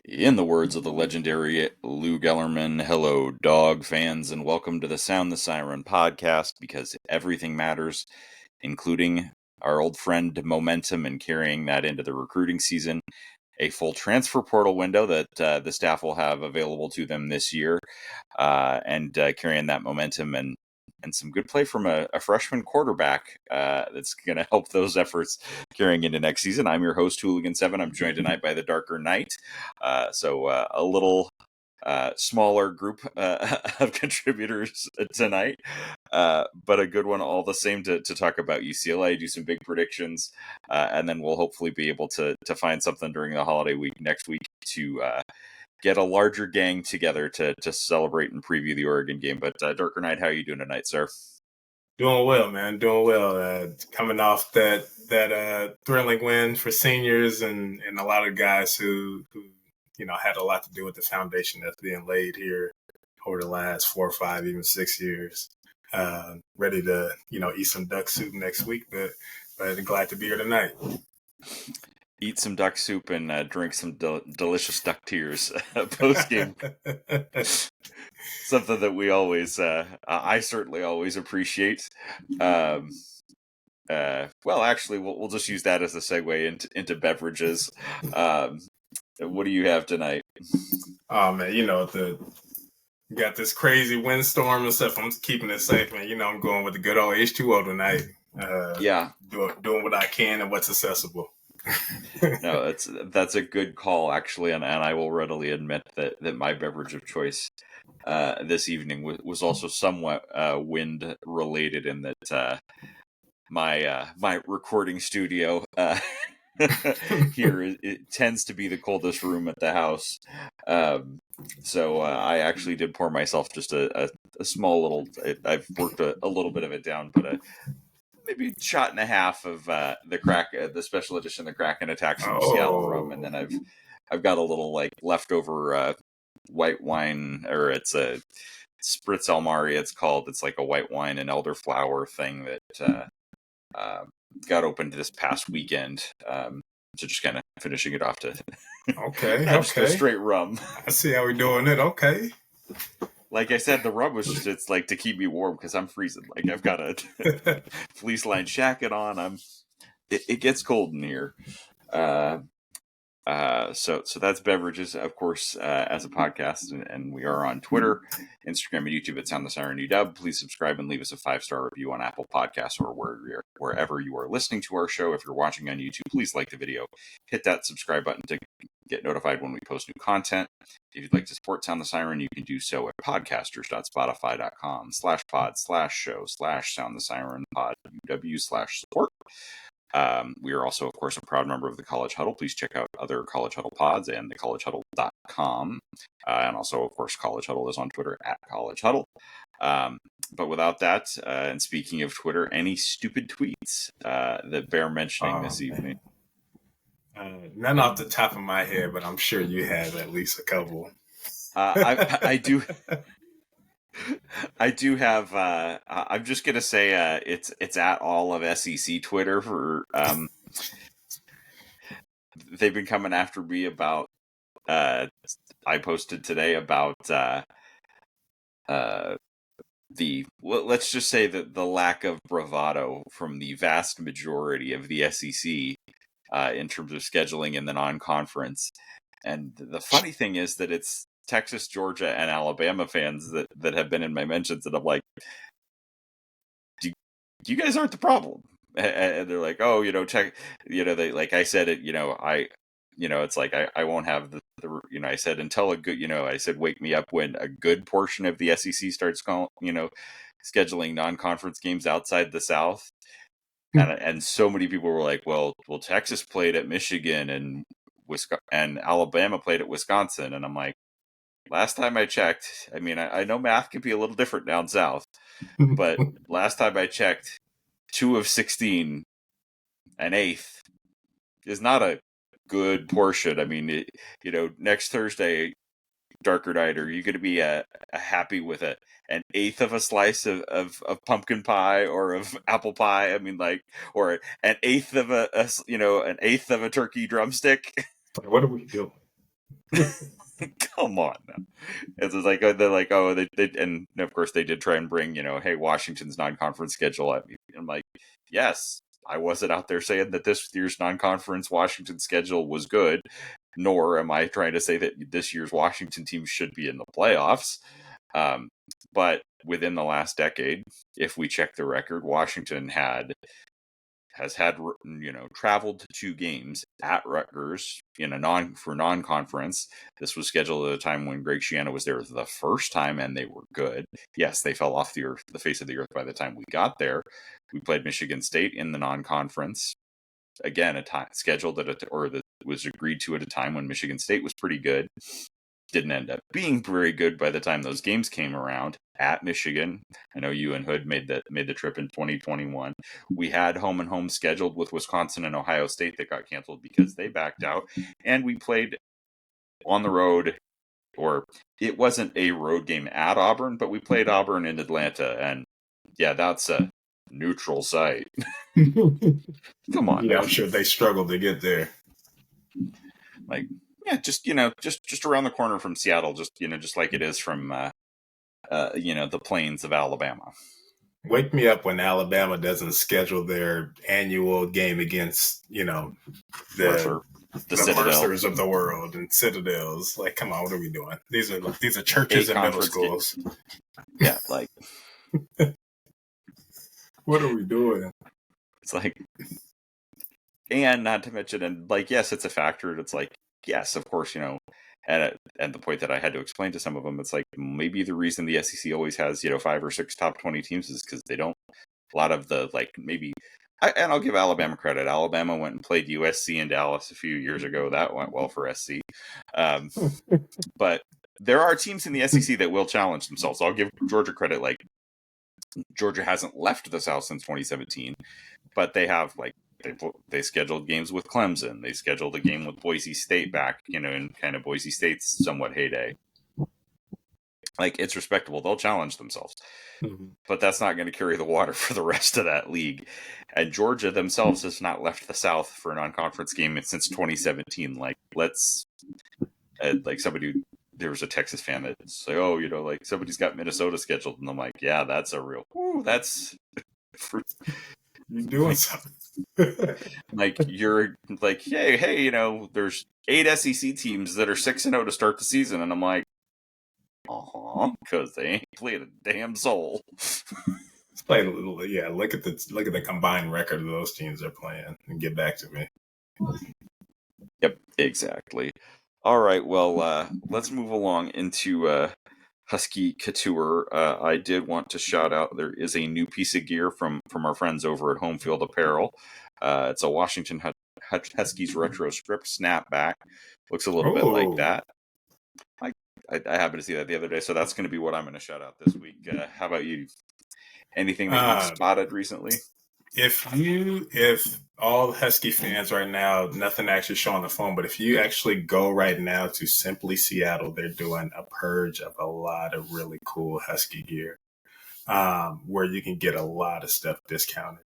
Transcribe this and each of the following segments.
In the words of the legendary Lou Gellerman, hello, dog fans, and welcome to the Sound the Siren podcast, because everything matters, including our old friend momentum and carrying that into the recruiting season. A full transfer portal window that the staff will have available to them this year, and carrying that momentum and some good play from a freshman quarterback that's going to help those efforts carrying into next season. I'm your host, Hooligan7. I'm joined tonight by the Darker Knight. So a little smaller group of contributors tonight, but a good one all the same to talk about UCLA, do some big predictions, and then we'll hopefully be able to find something during the holiday week next week to get a larger gang together to celebrate and preview the Oregon game. But Darker Knight, how are you doing tonight, sir? Doing well, man. Doing well. Coming off that thrilling win for seniors and a lot of guys who had a lot to do with the foundation that's being laid here over the last 4 or 5, even 6 years. Ready to eat some duck soup next week, but glad to be here tonight. Eat some duck soup and drink some delicious duck tears post game. Something that we always, I certainly always appreciate. Well, actually, we'll just use that as a segue into beverages. What do you have tonight? Oh man, got this crazy windstorm and stuff. I'm keeping it safe, man. I'm going with the good old H2O tonight. Doing what I can and what's accessible. No, that's a good call, actually, and I will readily admit that my beverage of choice this evening was also somewhat wind related, in that my recording studio here it tends to be the coldest room at the house, so I actually did pour myself just a small little. I've worked a little bit of it down, but maybe a shot and a half of the special edition, the Kraken Attacks from Seattle rum, and then I've got a little leftover white wine, or it's a Spritz Almari. It's called. It's like a white wine and elderflower thing that got opened this past weekend. So just kind of finishing it off to just a straight rum. I see how we're doing it. Okay. Like I said, the rub was just, it's to keep me warm because I'm freezing. I've got a fleece lined jacket on. It gets cold in here. So that's beverages, of course, as a podcast, and we are on Twitter, Instagram, and YouTube at Sound the Siren UW. Please subscribe and leave us a 5-star review on Apple Podcasts or wherever you are listening to our show. If you're watching on YouTube, please like the video, hit that subscribe button to get notified when we post new content. If you'd like to support Sound the Siren, you can do so at podcasters.spotify.com/pod/show/Sound the Siren pod UW/support. We are also, of course, a proud member of the College Huddle. Please check out other College Huddle pods and thecollegehuddle.com. And also, of course, College Huddle is on Twitter at College Huddle. But without that, and speaking of Twitter, any stupid tweets that bear mentioning this evening? None off the top of my head, but I'm sure you have at least a couple. I do. I do have. I'm just gonna say it's at all of SEC Twitter for. They've been coming after me about. I posted today about let's just say that the lack of bravado from the vast majority of the SEC in terms of scheduling in the non-conference. And the funny thing is that it's Texas, Georgia, and Alabama fans that have been in my mentions, and I'm like, you guys aren't the problem. And they're like, oh, check, they, like I said it, it's like, I won't have the I said, until a good, I said, wake me up when a good portion of the SEC starts scheduling non-conference games outside the South. And so many people were like, well, Texas played at Michigan and Alabama played at Wisconsin. And I'm like, last time I checked, I mean, I know math can be a little different down south, but last time I checked, 2 of 16, an eighth, is not a good portion. I mean, next Thursday, Darker Night, are you going to be happy with an eighth of a slice of pumpkin pie or of apple pie? I mean, or an eighth of an eighth of a turkey drumstick. What are we doing? Come on now. It's just like they're like, oh, they and of course they did try and bring, hey, Washington's non-conference schedule at me. I'm like, yes, I wasn't out there saying that this year's non-conference Washington schedule was good, nor am I trying to say that this year's Washington team should be in the playoffs. But within the last decade, if we check the record, Washington has had traveled to 2 games at Rutgers in a non-conference. This was scheduled at a time when Greg Schiano was there the first time, and they were good. Yes, they fell off the face of the earth by the time we got there. We played Michigan State in the non-conference. Again, a time scheduled that was agreed to at a time when Michigan State was pretty good. Didn't end up being very good by the time those games came around at Michigan. I know you and Hood made the trip in 2021. We had home and home scheduled with Wisconsin and Ohio State that got canceled because they backed out, and we played on the road, or it wasn't a road game at Auburn, but we played Auburn in Atlanta, and yeah, that's a neutral site. Come on, Yeah, man. I'm sure they struggled to get there. Like, yeah, just around the corner from Seattle, just like it is from the plains of Alabama. Wake me up when Alabama doesn't schedule their annual game against, Mercer, the Citadel. Mercers of the world and Citadels. Like, come on, what are we doing? These are churches and middle schools. Yeah, like what are we doing? It's like, and not to mention, and like, yes, it's a factor. It's like, yes, of course, at the point that I had to explain to some of them, it's like maybe the reason the SEC always has 5 or 6 top 20 teams is because they don't. A lot of the and I'll give Alabama credit. Alabama went and played USC in Dallas a few years ago. That went well for SC. But there are teams in the SEC that will challenge themselves. I'll give Georgia credit. Like, Georgia hasn't left the South since 2017, but they have they scheduled games with Clemson. They scheduled a game with Boise State back, in kind of Boise State's somewhat heyday. Like, it's respectable. They'll challenge themselves. Mm-hmm. But that's not going to carry the water for the rest of that league. And Georgia themselves has not left the South for a non-conference game since 2017. Like, let's... there was a Texas fan that's like, oh, like, somebody's got Minnesota scheduled. And I'm like, yeah, that's a real... Ooh, that's... You're doing something. Like, you're like, hey, there's 8 SEC teams that are 6-0 to start the season. And I'm like, because they ain't played a damn soul. Let's play a little. Yeah, look at the combined record of those teams they're playing and get back to me. Yep, exactly. All right, well, let's move along into Husky Couture. I did want to shout out, there is a new piece of gear from our friends over at Home Field Apparel. It's a Washington Huskies retro script snapback. Looks a little bit like that. I happened to see that the other day, so that's going to be what I'm going to shout out this week. How about you? Anything that you've spotted recently? If all Husky fans right now, nothing actually show on the phone, but if you actually go right now to Simply Seattle, they're doing a purge of a lot of really cool Husky gear, where you can get a lot of stuff discounted.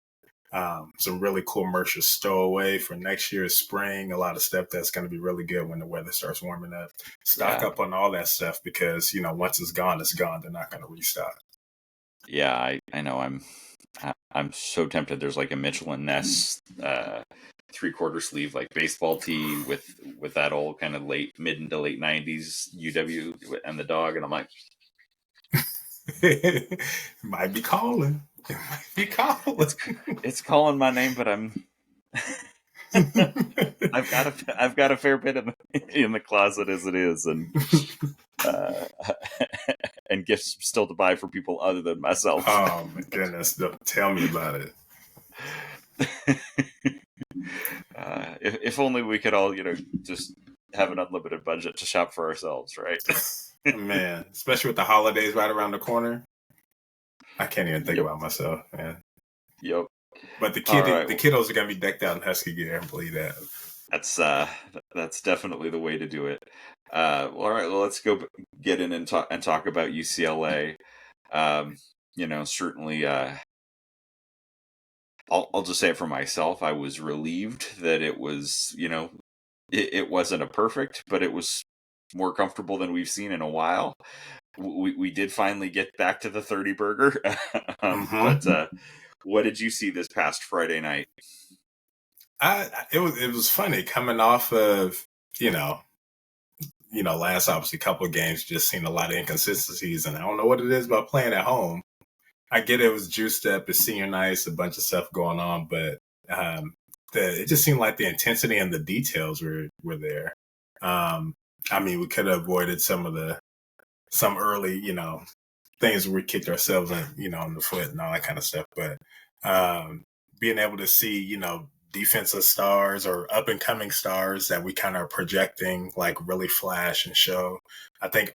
Some really cool merch to stow away for next year's spring. A lot of stuff that's going to be really good when the weather starts warming up. Stock up on all that stuff because, once it's gone, it's gone. They're not going to restock. Yeah, I know. I'm so tempted. There's like a Mitchell and Ness 3/4 sleeve like baseball tee with that old kind of mid into late 90s UW and the dog, and I'm like, might be calling. It might be calling. It's calling my name, but I've got a fair bit in the closet as it is, and and gifts still to buy for people other than myself. Oh my goodness! Tell me about it. If only we could all, just have an unlimited budget to shop for ourselves, right? Man, especially with the holidays right around the corner. I can't even think about myself, man. Yep. But the kiddos are gonna be decked out in Husky gear. I believe that. That's definitely the way to do it. All right. Well, let's go get in and talk about UCLA. Certainly. I'll just say it for myself. I was relieved that it was, it wasn't a perfect, but it was more comfortable than we've seen in a while. We did finally get back to the 30 burger. But what did you see this past Friday night? It was funny coming off of, last obviously couple of games, just seen a lot of inconsistencies, and I don't know what it is about playing at home. I get it was juiced up, it's senior nights, a bunch of stuff going on, but it just seemed like the intensity and the details were there. I mean, we could have avoided some early, things where we kicked ourselves in, in the foot and all that kind of stuff. But being able to see, defensive stars or up and coming stars that we kind of are projecting like really flash and show. I think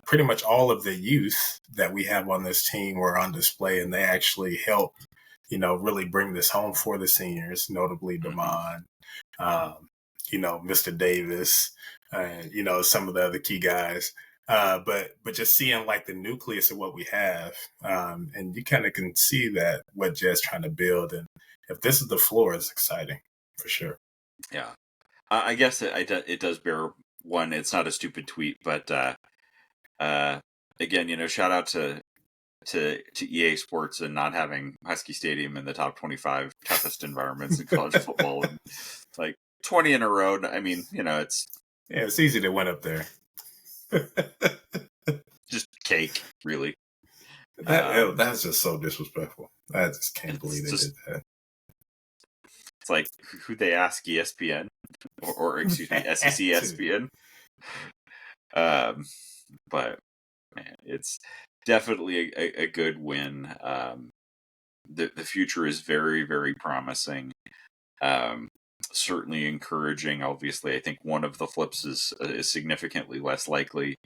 pretty much all of the youth that we have on this team were on display, and they actually help, really bring this home for the seniors, notably Damon, Mr. Davis, and, some of the other key guys. But just seeing like the nucleus of what we have, and you kind of can see that what Jed's trying to build, and if this is the floor, it's exciting for sure. Yeah, I guess it does bear one. It's not a stupid tweet, but again, shout out to EA Sports and not having Husky Stadium in the top 25 toughest environments in college football, and like 20 in a row. I mean, it's easy to win up there. Just cake, really. That's just so disrespectful. I just can't believe they did that. It's like, who they ask, ESPN or excuse me, SEC ESPN. But man, it's definitely a good win. The future is very, very promising. Certainly encouraging. Obviously, I think one of the flips is significantly less likely.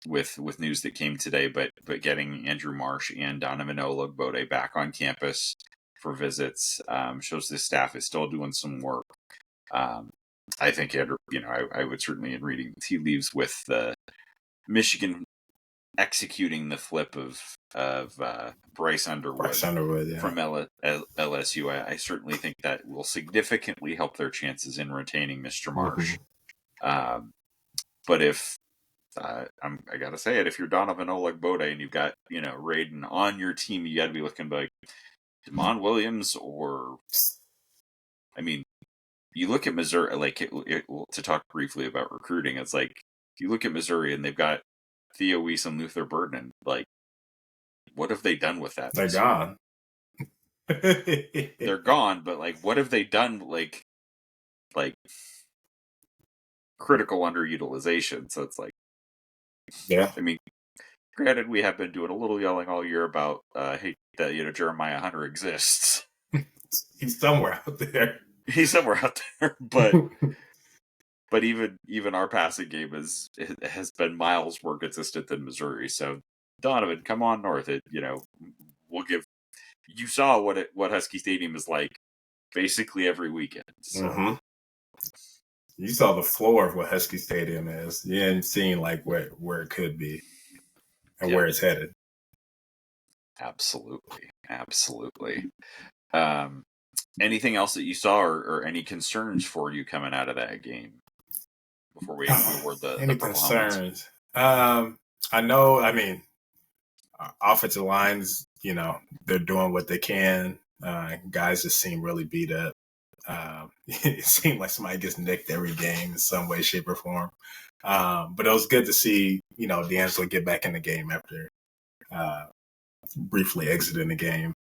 With news that came today, but getting Andrew Marsh and Donovan Ologbode back on campus for visits shows the staff is still doing some work. I think I would certainly, in reading tea leaves with the Michigan executing the flip of Bryce Underwood from LSU, I certainly think that will significantly help their chances in retaining Mr. Marsh. But if I gotta say it, if you're Donovan Ologbode and you've got Raiden on your team, you got to be looking like Damon Williams, or I mean, you look at Missouri. Like to talk briefly about recruiting, it's like you look at Missouri and they've got Theo Weiss and Luther Burden, and like, what have they done with that? They're gone. They're gone, but like, what have they done? Like critical underutilization. So it's like, yeah. I mean, granted, we have been doing a little yelling all year about hey, that Jeremiah Hunter exists. He's somewhere out there. He's somewhere out there, but even our passing game has been miles more consistent than Missouri. So Donovan, come on north. We'll give. You saw what Husky Stadium is like basically every weekend. So. You saw the floor of what Husky Stadium is. You hadn't seen like where it could be and where it's headed. Absolutely. Anything else that you saw, or any concerns for you coming out of that game before we award the any concerns? I know. I mean, offensive lines. They're doing what they can. Guys just seem really beat up. It seemed like somebody gets nicked every game in some way, shape, or form. But it was good to see, D'Angelo get back in the game after briefly exiting the game.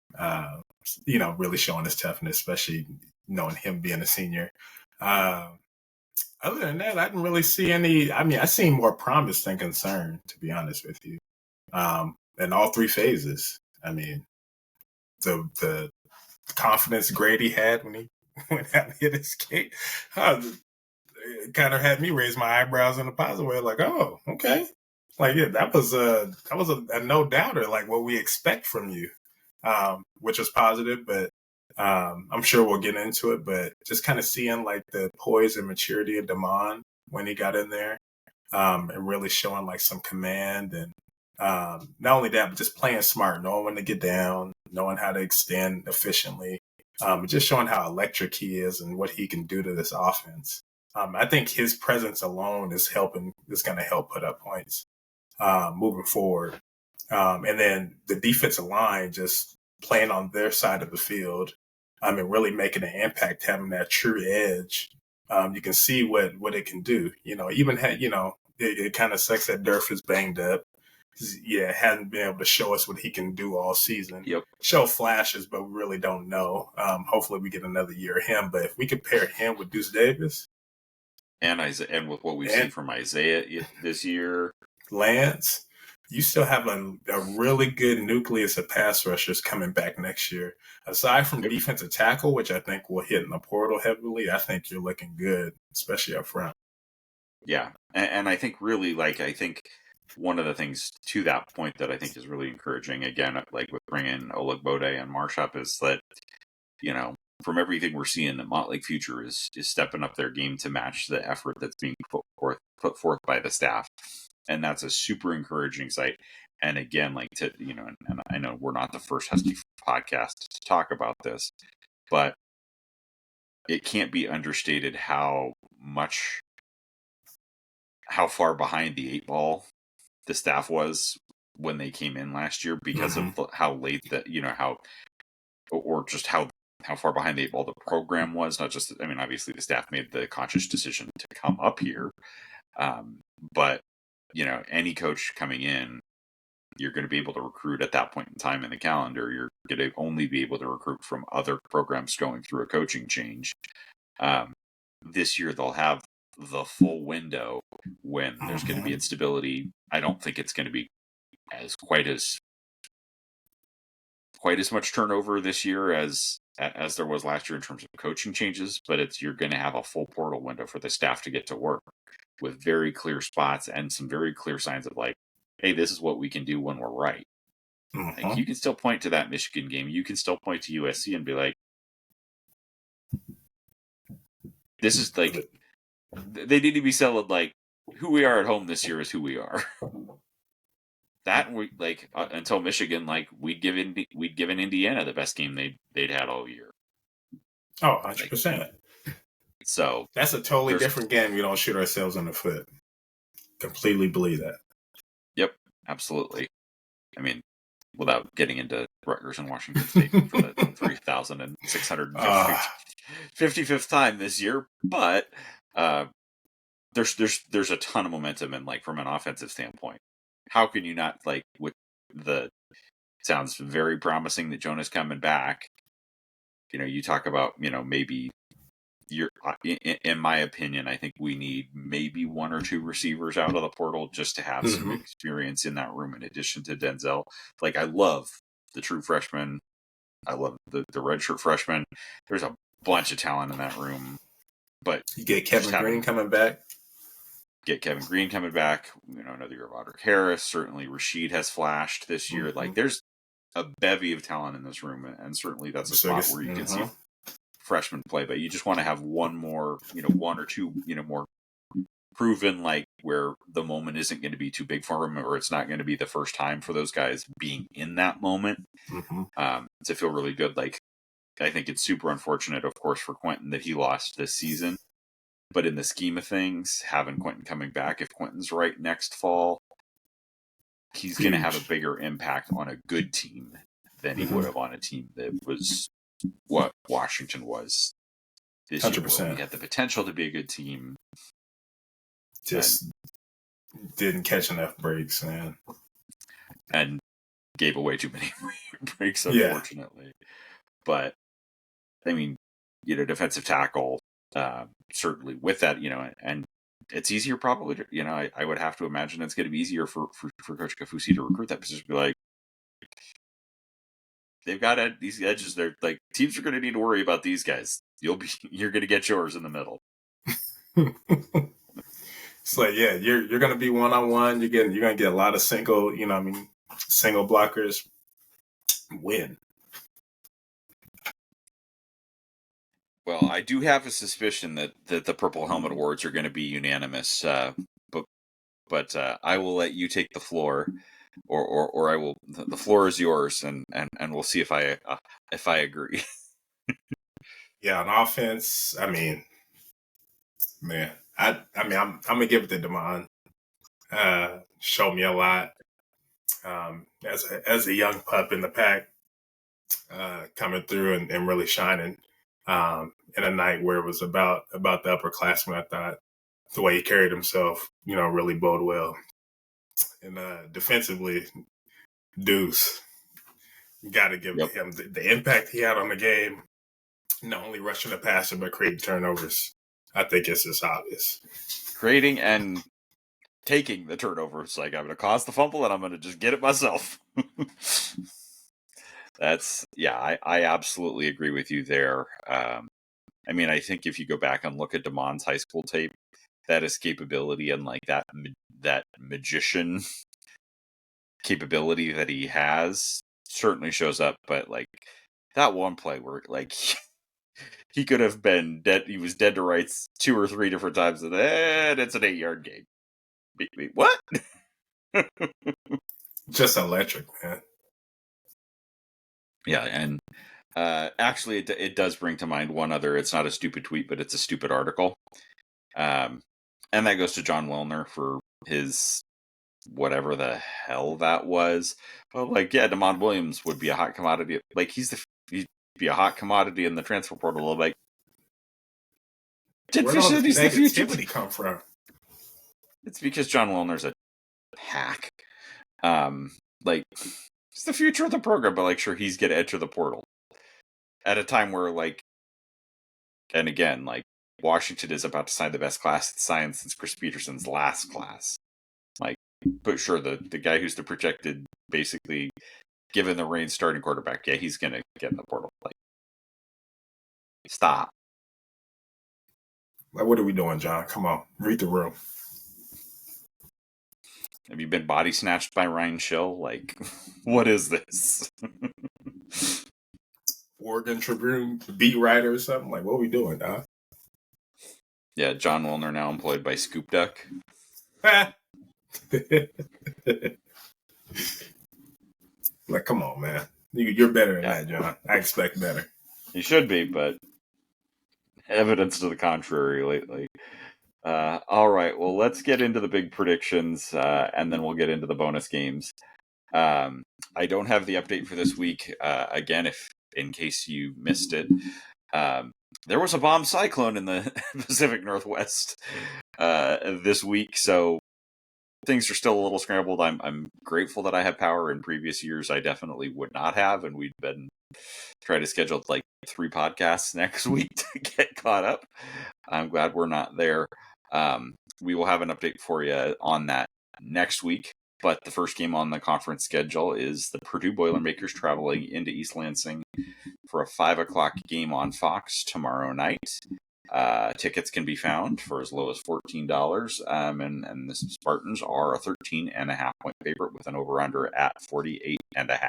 Really showing his toughness, especially knowing him being a senior. Other than that, I didn't really see any. I mean, I seen more promise than concern, to be honest with you. In all three phases. I mean, the confidence Grady had when he went out and hit his skate, it kind of had me raise my eyebrows in a positive way, like, oh, okay. Like, yeah, that was a no doubter, like what we expect from you, which was positive, but I'm sure we'll get into it, but just kind of seeing like the poise and maturity of Damon when he got in there, and really showing like some command, and not only that, but just playing smart, knowing when to get down, knowing how to extend efficiently. Just showing how electric he is and what he can do to this offense. I think his presence alone is going to help put up points moving forward. And then the defensive line just playing on their side of the field, and really making an impact, having that true edge. You can see what it can do. Even it kind of sucks that Durf is banged up. Yeah, hasn't been able to show us what he can do all season. Yep. Show flashes, but we really don't know. Hopefully we get another year of him. But if we compare him with Deuce Davis and with what we've seen from Isaiah this year, Lance, you still have a really good nucleus of pass rushers coming back next year. Aside from defensive tackle, which I think will hit in the portal heavily, I think you're looking good, especially up front. Yeah, and I think really, I think one of the things to that point that I think is really encouraging, again, like with bringing Olagbode and Marshall, is that, from everything we're seeing, the Motley Future is stepping up their game to match the effort that's being put forth by the staff. And that's a super encouraging sight. And again, and I know we're not the first Husky podcast to talk about this, but it can't be understated how far behind the 8 ball the staff was when they came in last year because of how late that, how far behind the 8 ball the program was. Not just, obviously the staff made the conscious decision to come up here. But, any coach coming in, you're going to be able to recruit at that point in time in the calendar. You're going to only be able to recruit from other programs going through a coaching change. This year they'll have the full window when there's going to be instability. I don't think it's going to be quite as much turnover this year as there was last year in terms of coaching changes, but you're going to have a full portal window for the staff to get to work with very clear spots and some very clear signs of hey, this is what we can do when we're right. You can still point to that Michigan game. You can still point to USC and be like, this is they need to be selling who we are at home this year is who we are. That we until Michigan, we'd given Indiana the best game they'd had all year. Oh, 100%. So that's a totally different game. We don't shoot ourselves in the foot. Completely believe that. Yep, absolutely. Without getting into Rutgers and Washington State for the 3,655th time this year, but there's a ton of momentum, and from an offensive standpoint, how can you not with the sounds very promising that Jonah's coming back. You talk about maybe in my opinion, I think we need maybe 1 or 2 receivers out of the portal just to have some experience in that room in addition to Denzel. I love the true freshman. I love the redshirt freshman. There's a bunch of talent in that room. But you get Kevin Green coming back. Another year of Audric Harris. Certainly Rashid has flashed this year. There's a bevy of talent in this room, and certainly that's a spot where you can see freshmen play, but you just want to have one more, 1 or 2, more proven, where the moment isn't going to be too big for them, or it's not going to be the first time for those guys being in that moment to feel really good. I think it's super unfortunate, of course, for Quentin that he lost this season, but in the scheme of things, having Quentin coming back, if Quentin's right next fall, he's going to have a bigger impact on a good team than he would have on a team that was what Washington was this 100%. Year. We had the potential to be a good team. Just didn't catch enough breaks, man. And gave away too many breaks, unfortunately. But, defensive tackle, certainly with that, and it's easier probably to, I would have to imagine it's going to be easier for Coach Kafusi to recruit that position. Be they've got these edges. They're teams are going to need to worry about these guys. You're going to get yours in the middle. It's you're going to be one-on-one. You're going to get a lot of single blockers. Win. Well, I do have a suspicion that the Purple Helmet Awards are going to be unanimous. But I will let you take the floor. Or I will. The floor is yours, and we'll see if I agree. Yeah, on offense, I mean, man, I'm gonna give it to Damon. Showed me a lot as a young pup in the pack, coming through and really shining in a night where it was about the upperclassmen. I thought the way he carried himself, really bode well. And defensively, Deuce, you got to give Yep. him the impact he had on the game. Not only rushing the passer, but creating turnovers. I think it's just obvious. Creating and taking the turnovers. Like, I'm going to cause the fumble and I'm going to just get it myself. I absolutely agree with you there. I mean, I think if you go back and look at Damon's high school tape, that escapability and like that magician capability that he has certainly shows up. But like that one play where like he could have been dead, he was dead to rights 2 or 3 different times, and then it's an 8-yard gain. What? Just electric, man. Yeah, and actually, it does bring to mind one other. It's not a stupid tweet, but it's a stupid article. And that goes to John Wilner for his whatever the hell that was. But like, yeah, Damon Williams would be a hot commodity. Like, he'd be a hot commodity in the transfer portal. Like, where does the negativity come from? It's because John Wilner's a hack. Like, it's the future of the program, but like, sure, he's going to enter the portal at a time where, like, and again, like, Washington is about to sign the best class in science since Chris Peterson's last class. Like, but sure, the guy who's the projected, basically, given the reins starting quarterback, yeah, he's going to get in the portal. Like, stop. Like, what are we doing, John? Come on, read the room. Have you been body snatched by Ryan Schill? Like, what is this? Oregon Tribune beat writer or something? Like, what are we doing, Doc? Yeah, John Wilner now employed by Scoop Duck. Like, come on, man. You're better than that, John. I expect better. You should be, but evidence to the contrary lately. All right, well, let's get into the big predictions, and then we'll get into the bonus games. I don't have the update for this week. Again, in case you missed it, there was a bomb cyclone in the Pacific Northwest this week, so things are still a little scrambled. I'm grateful that I have power. In previous years, I definitely would not have, and we'd been trying to schedule like 3 podcasts next week to get caught up. I'm glad we're not there. We will have an update for you on that next week. But the first game on the conference schedule is the Purdue Boilermakers traveling into East Lansing for a 5 o'clock game on Fox tomorrow night. Tickets can be found for as low as $14, and the Spartans are a 13.5 point favorite with an over-under at 48.5.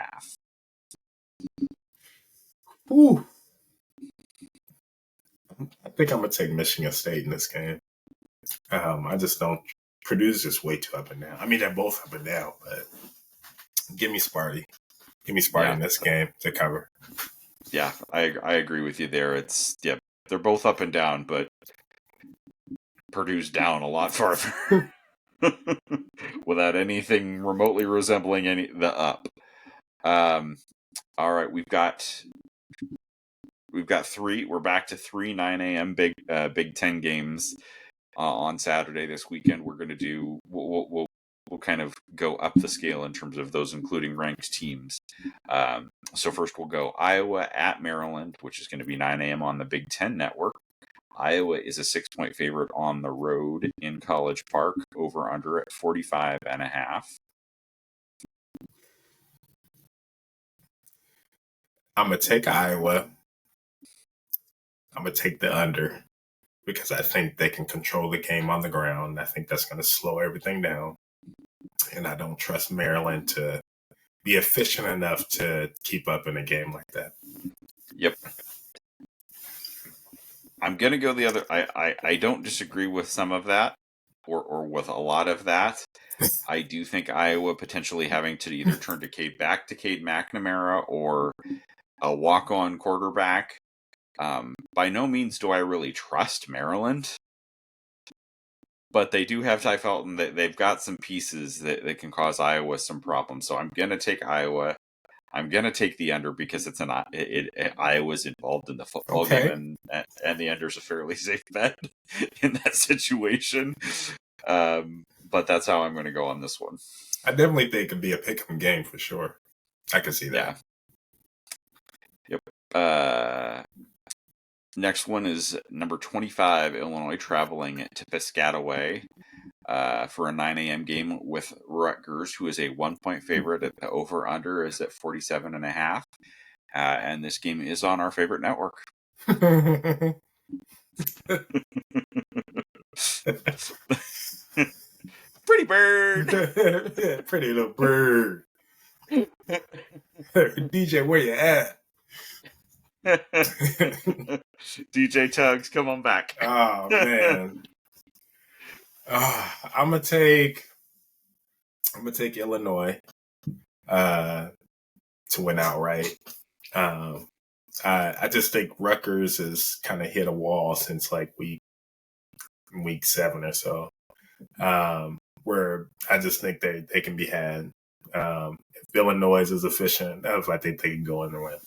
Ooh. I think I'm going to take Michigan State in this game. I just don't. Purdue's just way too up and down. I mean, they're both up and down, but give me Sparty. Give me Sparty in this game to cover. Yeah, I agree with you there. They're both up and down, but Purdue's down a lot farther without anything remotely resembling the up. All right, we've got 3. We're back to 3 9 a.m. Big Ten games on Saturday this weekend. We're going to do. We'll kind of go up the scale in terms of those, including ranked teams. So first we'll go Iowa at Maryland, which is going to be 9 a.m. on the Big Ten Network. Iowa is a 6-point favorite on the road in College Park, over under at 45.5. I'm going to take Iowa. I'm going to take the under because I think they can control the game on the ground. I think that's going to slow everything down. And I don't trust Maryland to be efficient enough to keep up in a game like that. Yep. I'm going to go the other. I don't disagree with some of that or with a lot of that. I do think Iowa potentially having to either turn to Cade McNamara or a walk-on quarterback by no means do I really trust Maryland. But they do have Ty Felton. They've got some pieces that can cause Iowa some problems. So I'm going to take Iowa. I'm going to take the under because it's Iowa's involved in the football game, and the under's a fairly safe bet in that situation. But that's how I'm going to go on this one. I definitely think it could be a pick-em game for sure. I can see that. Yep. Next one is number 25, Illinois, traveling to Piscataway for a 9 a.m. game with Rutgers, who is a 1-point favorite. The over-under is at 47.5. And this game is on our favorite network. Pretty bird. Pretty little bird. DJ, where you at? DJ Tugs, come on back. Oh, man. I'm gonna take Illinois to win outright. I just think Rutgers has kind of hit a wall since like week 7 or so, where I just think they can be had. If Illinois is efficient, I think they can go in and win.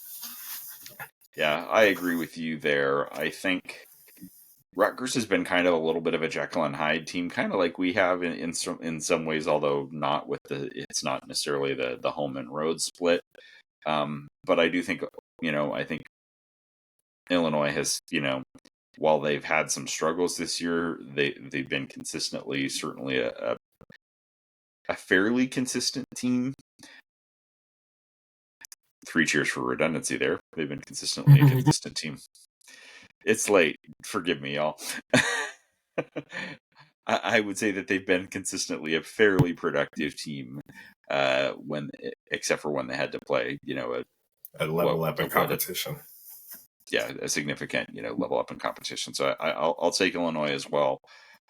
Yeah, I agree with you there. I think Rutgers has been kind of a little bit of a Jekyll and Hyde team, kind of like we have in some ways, although not with it's not necessarily the home and road split. But I do think, I think Illinois has, while they've had some struggles this year, they've been consistently, certainly a fairly consistent team. 3 cheers for redundancy there. They've been consistently a consistent team. It's late. Forgive me, y'all. I would say that they've been consistently a fairly productive team, except for when they had to play, a level up in competition. A significant, level up in competition. So I'll take Illinois as well.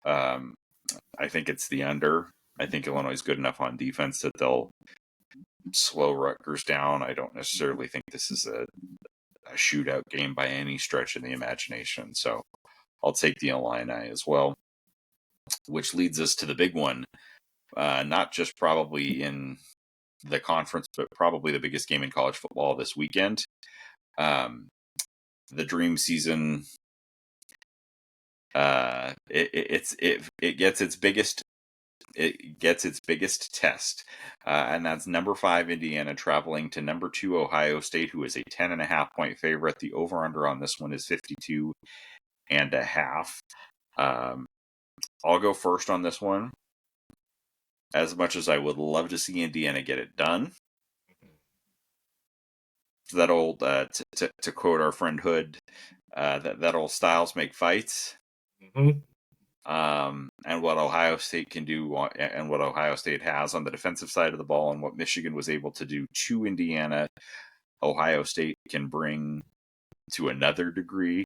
I think it's the under. I think Illinois is good enough on defense that they'll slow Rutgers down. I don't necessarily think this is a shootout game by any stretch of the imagination. So I'll take the Illini as well, which leads us to the big one. Not just probably in the conference, but probably the biggest game in college football this weekend. The dream season. It gets its biggest test, and that's number 5 Indiana traveling to number 2 Ohio State, who is a 10.5-point favorite. The over/under on this one is 52.5. I'll go first on this one. As much as I would love to see Indiana get it done, that old to quote our friend Hood, that old styles make fights. Mm-hmm. And what Ohio State can do, and what Ohio State has on the defensive side of the ball, and what Michigan was able to do to Indiana, Ohio State can bring to another degree.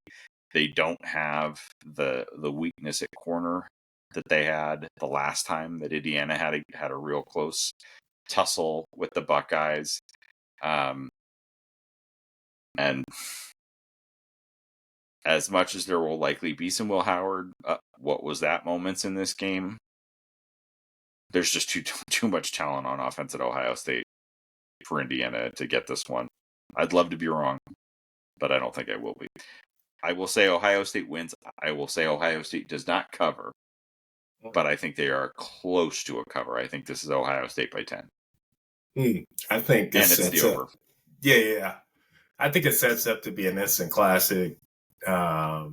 They don't have the weakness at corner that they had the last time that Indiana had a real close tussle with the Buckeyes. And as much as there will likely be some Will Howard, what was that moments in this game? There's just too much talent on offense at Ohio State for Indiana to get this one. I'd love to be wrong, but I don't think I will be. I will say Ohio State wins. I will say Ohio State does not cover, but I think they are close to a cover. I think this is Ohio State by 10. I think it's the over. Yeah. I think it sets up to be an instant classic. I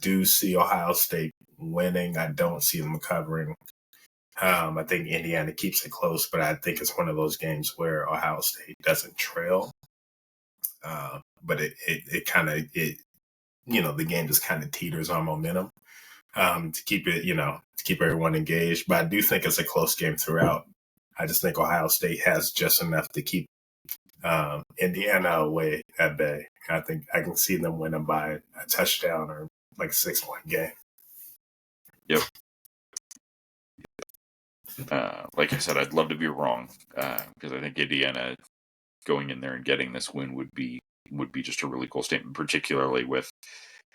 do see Ohio State winning. I don't see them covering. I think Indiana keeps it close, but I think it's one of those games where Ohio State doesn't trail. But it kind of the game just kind of teeters on momentum to keep it, to keep everyone engaged. But I do think it's a close game throughout. I just think Ohio State has just enough to keep Indiana away at bay. I think I can see them winning by a touchdown or like 6-point game. Yep. Like I said, I'd love to be wrong because I think Indiana going in there and getting this win would be would be just a really cool statement, particularly with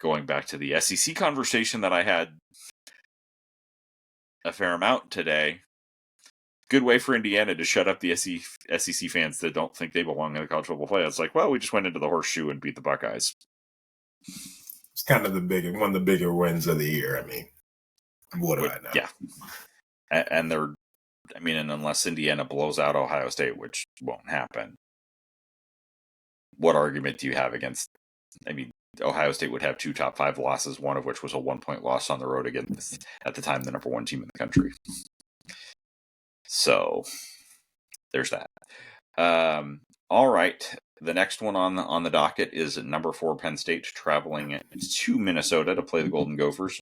going back to the SEC conversation that I had a fair amount today. Good way for Indiana to shut up the SEC fans that don't think they belong in the college football playoffs. It's like, well, we just went into the horseshoe and beat the Buckeyes. It's kind of one of the bigger wins of the year. I mean, what do I know? Yeah. And and unless Indiana blows out Ohio State, which won't happen, what argument do you have against? Ohio State would have 2 top 5 losses, one of which was a 1-point loss on the road against, at the time, the number 1 team in the country. So there's that. All right. The next one on the docket is number 4 Penn State traveling to Minnesota to play the Golden Gophers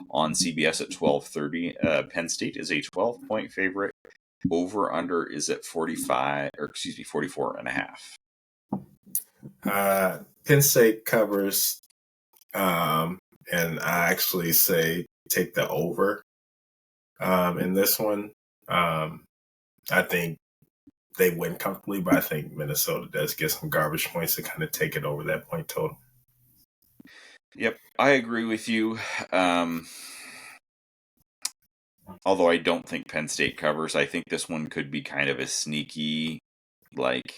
on CBS at 12:30. Penn State is a 12-point favorite. Over under is at 44.5. Penn State covers, and I actually say take the over in this one. I think they win comfortably, but I think Minnesota does get some garbage points to kind of take it over that point total. Yep, I agree with you. Although I don't think Penn State covers, I think this one could be kind of a sneaky, like,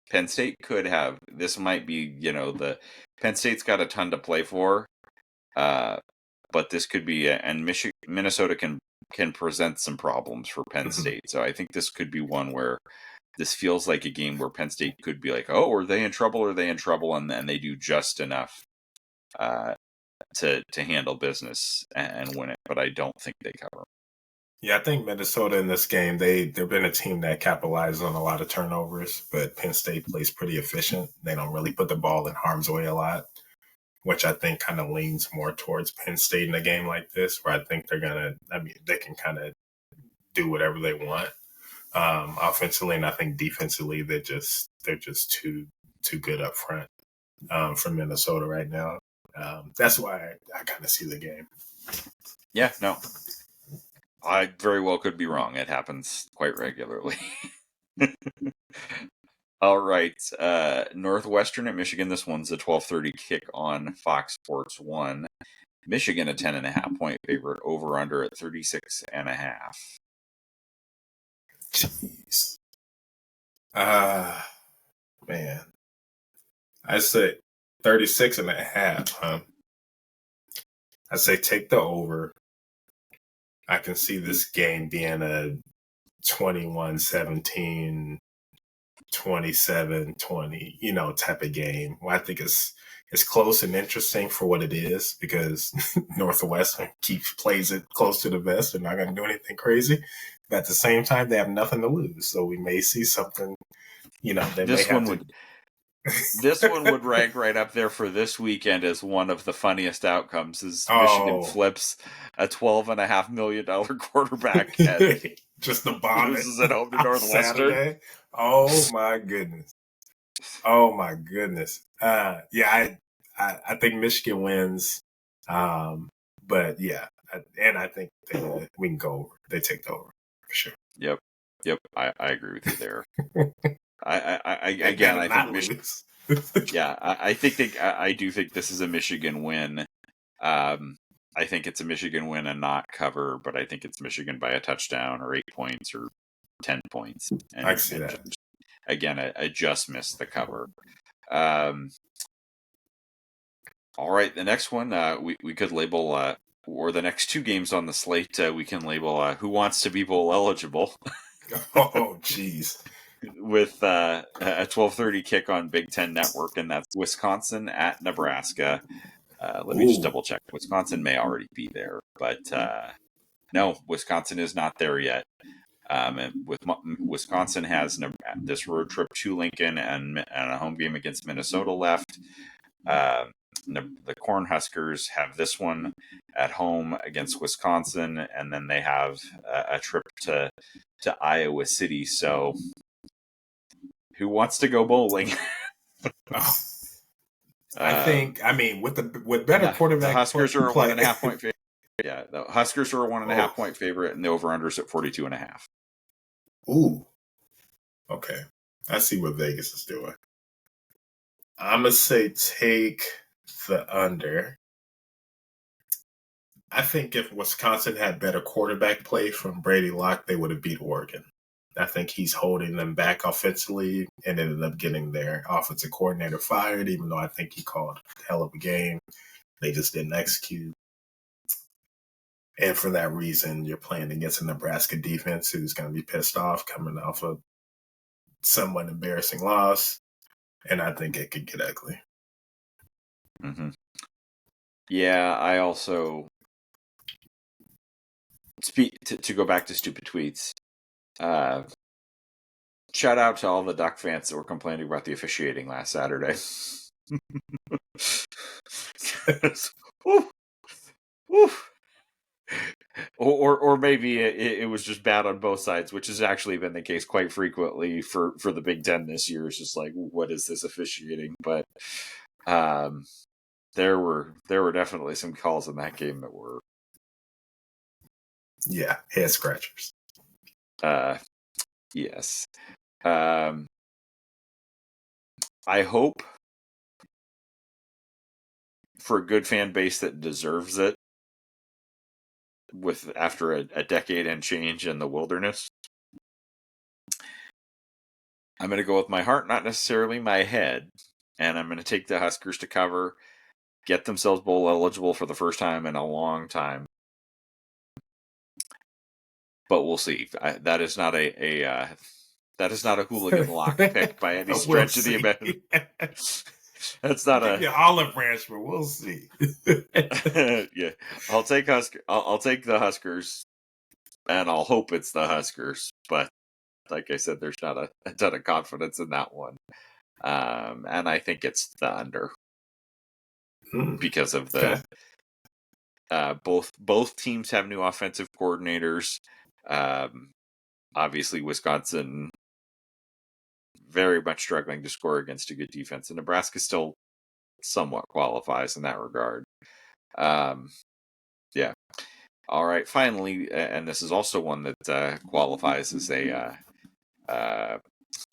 Penn State could have, this might be, the Penn State's got a ton to play for, but this could be, and Minnesota can present some problems for Penn State. So I think this could be one where this feels like a game where Penn State could be like, oh, are they in trouble? Are they in trouble? And then they do just enough to handle business and win it, but I don't think they cover. Yeah, I think Minnesota in this game, they've been a team that capitalizes on a lot of turnovers, but Penn State plays pretty efficient. They don't really put the ball in harm's way a lot, which I think kind of leans more towards Penn State in a game like this, where I think they can kind of do whatever they want offensively, and I think defensively they're just too good up front for Minnesota right now. That's why I kind of see the game. Yeah, no. I very well could be wrong. It happens quite regularly. All right. Northwestern at Michigan. This one's a 12:30 kick on Fox Sports 1. Michigan a 10.5-point favorite. Over under at 36.5. Jeez. Man. I say 36.5, huh? I say take the over. I can see this game being a 21-17, 27-20, type of game. Well, I think it's close and interesting for what it is because Northwestern plays it close to the vest. They're not going to do anything crazy. But at the same time, they have nothing to lose. So we may see something, This one would rank right up there for this weekend as one of the funniest outcomes. Is Michigan flips a $12.5 million quarterback and just the bomb loses at home to Northwestern. Saturday. Oh my goodness! Yeah, I think Michigan wins, but yeah, I think we can go over. They take the over for sure. Yep. I agree with you there. I think Michigan. Yeah, I do think this is a Michigan win. I think it's a Michigan win and not cover, but I think it's Michigan by a touchdown or 8 points or 10 points. And, I see that. Again, I just missed the cover. All right, the next one we could label, or the next 2 games on the slate, we can label who wants to be bowl eligible. Oh, jeez. With a 12:30 kick on Big Ten Network, and that's Wisconsin at Nebraska. Let me just double check. Wisconsin may already be there, but no, Wisconsin is not there yet. And Wisconsin has this road trip to Lincoln and a home game against Minnesota left. The Cornhuskers have this one at home against Wisconsin, and then they have a trip to Iowa City. So, who wants to go bowling? I think. With better quarterback, the Huskers are a 1.5 point favorite. Yeah, the Huskers are a 1.5 point favorite, and the over/unders at 42.5. Ooh. Okay, I see what Vegas is doing. I'm going to say take the under. I think if Wisconsin had better quarterback play from Brady Locke, they would have beat Oregon. I think he's holding them back offensively and ended up getting their offensive coordinator fired, even though I think he called a hell of a game. They just didn't execute. And for that reason, you're playing against a Nebraska defense who's going to be pissed off coming off a somewhat embarrassing loss. And I think it could get ugly. Mm-hmm. Yeah, I also... To go back to stupid tweets, shout out to all the Duck fans that were complaining about the officiating last Saturday. Woo, woo. Or maybe it was just bad on both sides, which has actually been the case quite frequently for the Big Ten this year. It's just like, what is this officiating? But there were definitely some calls in that game that were head scratchers. Yes. I hope for a good fan base that deserves it, after a decade and change in the wilderness, I'm going to go with my heart, not necessarily my head, and I'm going to take the Huskers to cover, get themselves bowl eligible for the first time in a long time. But we'll see. That is not a hooligan lock pick by any stretch of the imagination. That's not a olive branch, but we'll see. Yeah, I'll take the Huskers, and I'll hope it's the Huskers. But like I said, there's not a ton of confidence in that one, and I think it's the under because of the both teams have new offensive coordinators. Obviously, Wisconsin very much struggling to score against a good defense, and Nebraska still somewhat qualifies in that regard. Yeah. All right. Finally, and this is also one that qualifies as a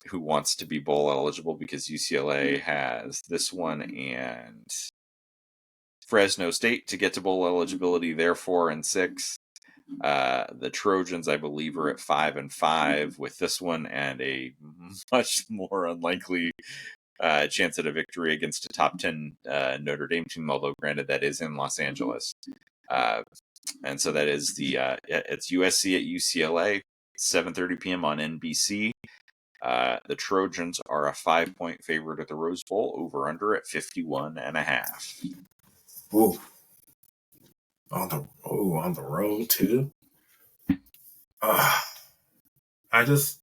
who wants to be bowl eligible, because UCLA has this one and Fresno State to get to bowl eligibility. They're 4-6. The Trojans, I believe, are at 5-5 with this one, and a much more unlikely chance at a victory against a top 10 Notre Dame team, although granted that is in Los Angeles. And so that is it's USC at UCLA, 7:30 p.m. on NBC. The Trojans are a 5-point favorite at the Rose Bowl, over under at 51.5. Ooh. On the road too. It's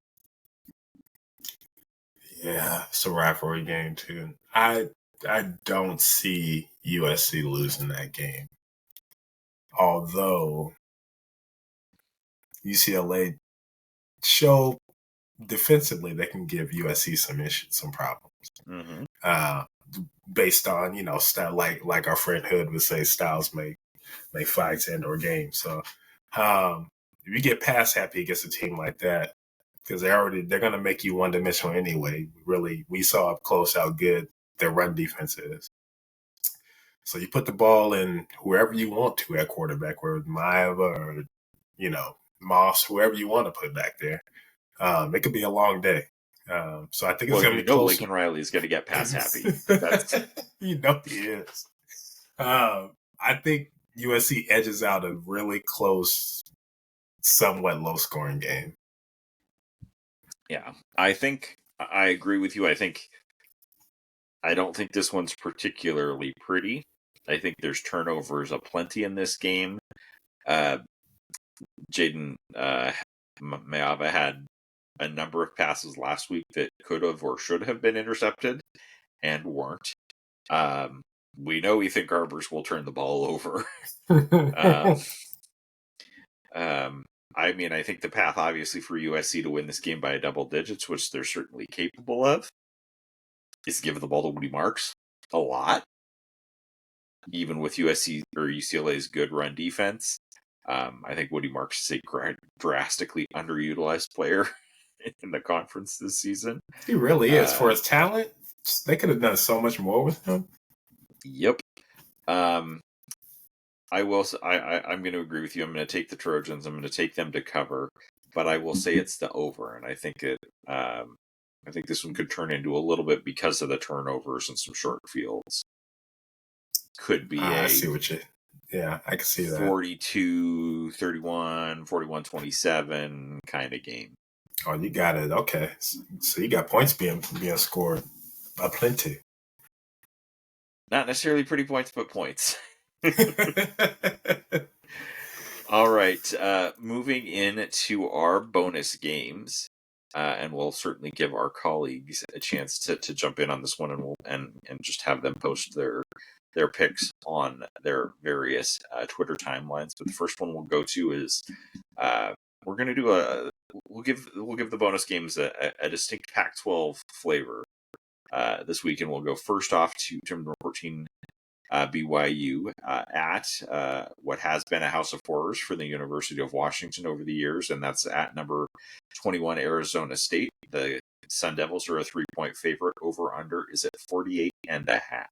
a rivalry game too. I don't see USC losing that game. Although UCLA show defensively they can give USC some problems. Mm-hmm. Based on style, like our friend Hood would say, styles make fights and/or games. So if you get pass happy against a team like that, because they're going to make you one dimensional anyway. Really, we saw up close how good their run defense is. So you put the ball in whoever you want to at quarterback, whether Maeva or Moss, whoever you want to put back there. It could be a long day. So I think it's going to be close. Lincoln Riley is going to get pass happy. He is. I think USC edges out a really close, somewhat low-scoring game. Yeah, I think I agree with you. I don't think this one's particularly pretty. I think there's turnovers aplenty in this game. Jaden Maeva had a number of passes last week that could have or should have been intercepted and weren't. We know Ethan Garbers will turn the ball over. I think the path, obviously, for USC to win this game by double digits, which they're certainly capable of, is give the ball to Woody Marks a lot. Even with USC or UCLA's good run defense, I think Woody Marks is a drastically underutilized player in the conference this season. He really is for his talent. They could have done so much more with him. Yep. I will. I'm going to agree with you. I'm going to take the Trojans. I'm going to take them to cover, but I will say it's the over, and I think it. I think this one could turn into a little bit because of the turnovers and some short fields. Could be I see what you. Yeah, I can see that. 42-31, 41-27 kind of game. Oh, you got it. Okay, so you got points being scored aplenty. Not necessarily pretty points, but points. All right, moving into our bonus games, and we'll certainly give our colleagues a chance to jump in on this one, and we'll and just have them post their picks on their various Twitter timelines. But the first one we'll go to is we're going to do we'll give the bonus games a distinct Pac-12 flavor this week, and we'll go first off to number 14. BYU at what has been a house of horrors for the University of Washington over the years, and that's at number 21 Arizona State. The Sun Devils are a 3-point favorite. Over/under is at 48.5.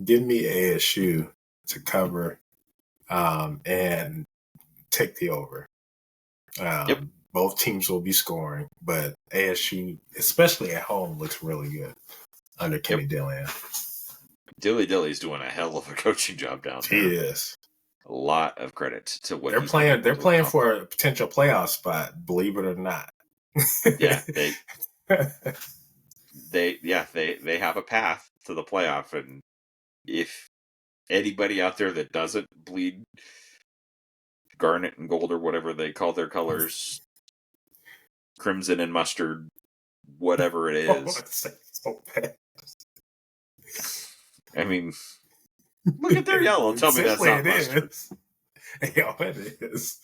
Give me ASU to cover and take the over. Yep. Both teams will be scoring, but ASU, especially at home, looks really good under Kenny Dillon. Dilly's doing a hell of a coaching job down there. He is. A lot of credit to what they're playing. They're playing for a potential playoff spot, believe it or not. Yeah, they have a path to the playoff, and if anybody out there that doesn't bleed garnet and gold or whatever they call their colors, crimson and mustard, whatever it is. So bad. I mean, look at their yellow. Tell me that's not mustard. Yo, it is.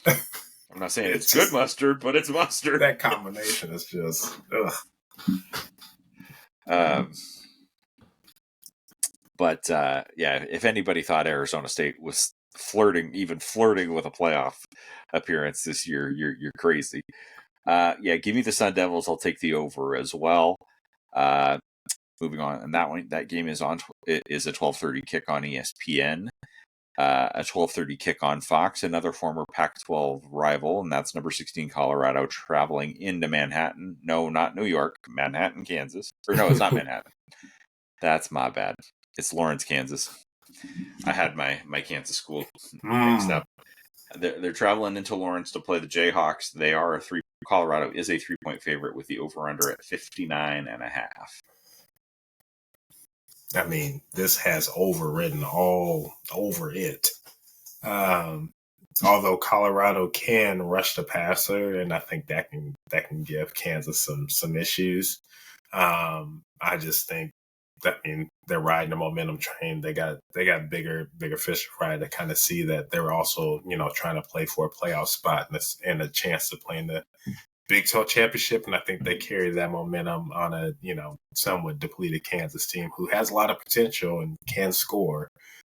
I'm not saying it's good mustard, but it's mustard. That combination is just ugh. But if anybody thought Arizona State was flirting with a playoff appearance this year, you're crazy. Give me the Sun Devils. I'll take the over as well. Moving on, and that game is a 12:30 kick on ESPN. A 12:30 kick on Fox, another former Pac-12 rival, and that's number 16 Colorado traveling into Manhattan. No, not New York, Manhattan, Kansas. Or no, it's not Manhattan. That's my bad. It's Lawrence, Kansas. I had my Kansas school mixed up. They're traveling into Lawrence to play the Jayhawks. Colorado is a 3-point favorite with the over/under at 59.5. I mean, this has overridden all over it. Although Colorado can rush the passer, and I think that can give Kansas some issues. I just think that they're riding the momentum train. They got bigger fish to fry to kind of see that they're also trying to play for a playoff spot and a chance to play in the Big 12 championship, and I think they carry that momentum on a somewhat depleted Kansas team who has a lot of potential and can score,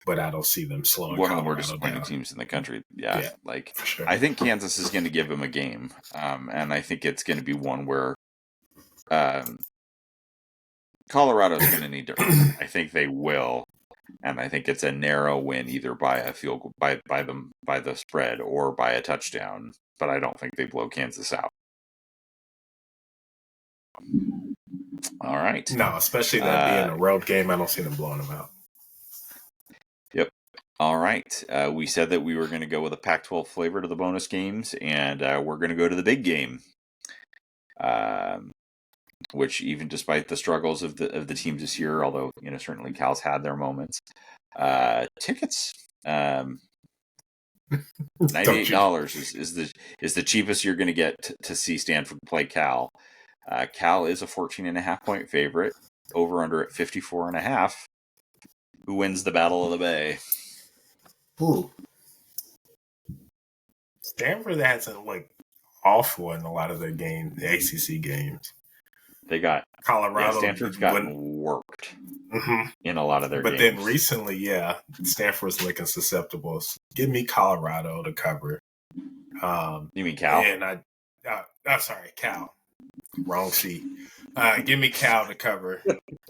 but I don't see them slowing. One of the more disappointing teams in the country. Yeah, for sure. I think Kansas is going to give them a game, and I think it's going to be one where Colorado's going to need to earn it. I think they will, and I think it's a narrow win either by a field goal, by the spread or by a touchdown. But I don't think they blow Kansas out. All right. No, especially that being a road game, I don't see them blowing them out. Yep. All right. We said that we were going to go with a Pac-12 flavor to the bonus games, and we're going to go to the big game. Which, even despite the struggles of the teams this year, although certainly Cal's had their moments, tickets. $98 is the cheapest you're going to get to see Stanford play Cal. Cal is a 14.5-point favorite. Over/under at 54.5. Who wins the Battle of the Bay? Ooh. Stanford hasn't looked awful in a lot of their games, the ACC games. They got Colorado. Stanford's gotten worked in a lot of their games. But then recently, Stanford's looking susceptible. So give me Colorado to cover. You mean Cal? And I'm sorry, Cal. Wrong sheet. Give me Cal to cover.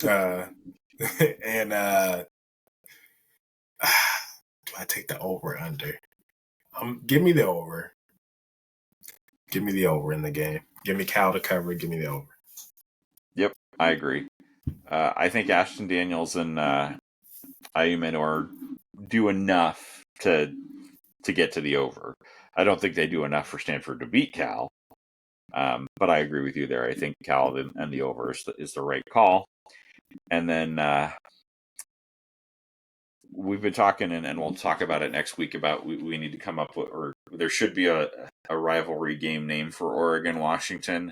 And do I take the over under? Give me the over. Give me the over in the game. Give me Cal to cover. Give me the over. Yep, I agree. I think Ashton Daniels and Ayumanor do enough to get to the over. I don't think they do enough for Stanford to beat Cal. But I agree with you there. I think Cal and the over is the right call. And then we've been talking, and we'll talk about it next week, about we need to come up with, or there should be a rivalry game name for Oregon-Washington.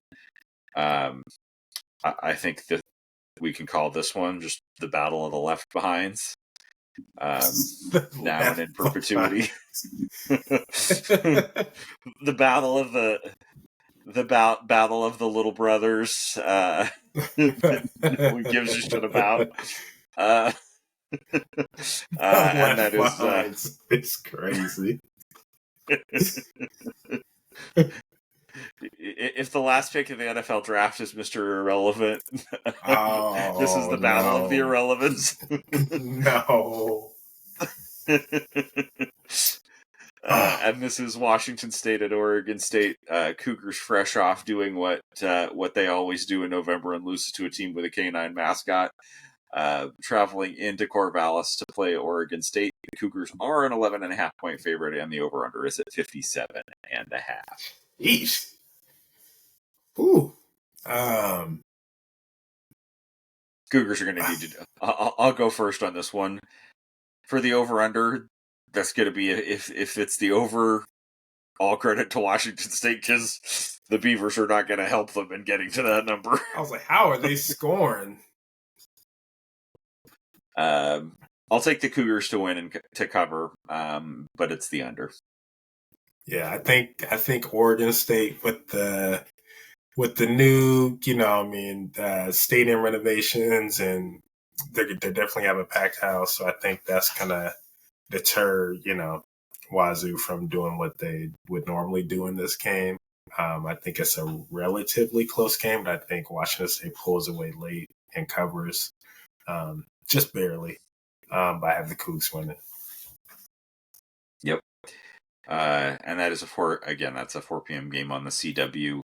I think that we can call this one just the Battle of the Left Behinds. Now and in perpetuity. The battle of battle of the little brothers. No one gives a shit about. And that is it's crazy. If the last pick of the NFL draft is Mr. Irrelevant, this is the battle of the irrelevance. No. And this is Washington State at Oregon State. Cougars fresh off doing what they always do in November and loses to a team with a canine mascot. Traveling into Corvallis to play Oregon State. The Cougars are an 11.5 point favorite, and the over-under is at 57.5. Eesh. Ooh. Cougars are going to need to. I'll go first on this one. For the over-under, that's going to be, if it's the over, all credit to Washington State, because the Beavers are not going to help them in getting to that number. I was like, how are they scoring? I'll take the Cougars to win and to cover, but it's the under. Yeah, I think Oregon State with the new, stadium renovations, and they definitely have a packed house. So I think that's gonna deter, Wazoo from doing what they would normally do in this game. I think it's a relatively close game, but I think Washington State pulls away late and covers, just barely. But I have the Cougs winning. Yep. And that is that's a 4 p.m. game on the CW.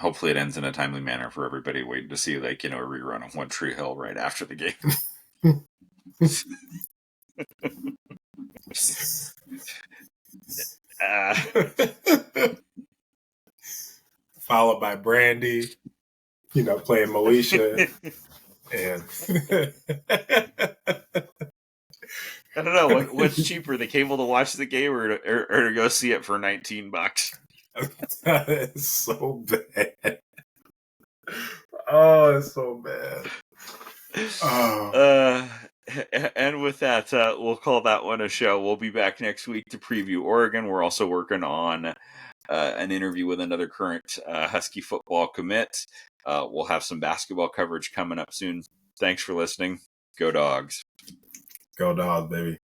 Hopefully it ends in a timely manner for everybody waiting to see, a rerun of One Tree Hill right after the game. Followed by Brandy, playing Moesha. And I don't know what's cheaper, the cable to watch the game or to go see it for $19. It's so bad. Oh, it's so bad. Oh. And with that, we'll call that one a show. We'll be back next week to preview Oregon. We're also working on an interview with another current Husky football commit. We'll have some basketball coverage coming up soon. Thanks for listening. Go Dogs. Go Dogs, baby.